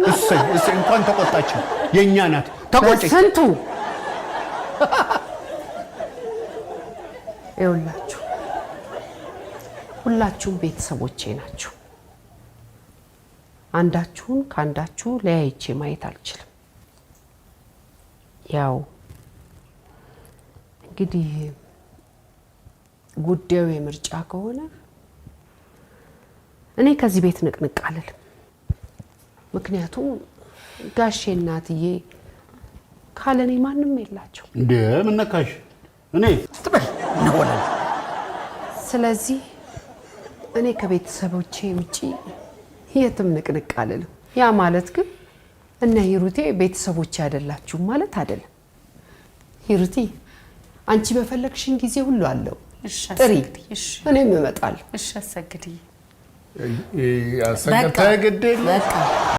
እሰይ እንኳን ተቆጣች የኛ ናት ተቆጣች ስንቱ ይኸውላችሁ ሁላችሁም ቤተሰቦቼ ናችሁ አንዳችሁን ካንዳችሁ ለያይቼ ማየት አልችልም ያው እንግዲህ ጉዳዩ የምርጫ ከሆነ እኔ ከዚህ ቤት ንቅንቅ አልልም ምክንያቱም ጋሼ እናትዬ ካለኔ ማንንም የላቸው እንዴ ምን ነካሽ እኔ ትበል ነው ስለዚህ እኔ ከቤተሰቦቼ ውጪ የትም ንቅንቅ አልልም ያ ማለት ግን እነ ሂሩቴ ቤተሰቦቼ አይደላችሁ ማለት አይደለም ሂሩቴ አንቺ በፈለግሽን ጊዜ ሁሉ አለው ጥሪ እኔም እመጣለሁ እሺ አሰግድዬ ያሰገተ ግዴ በቃ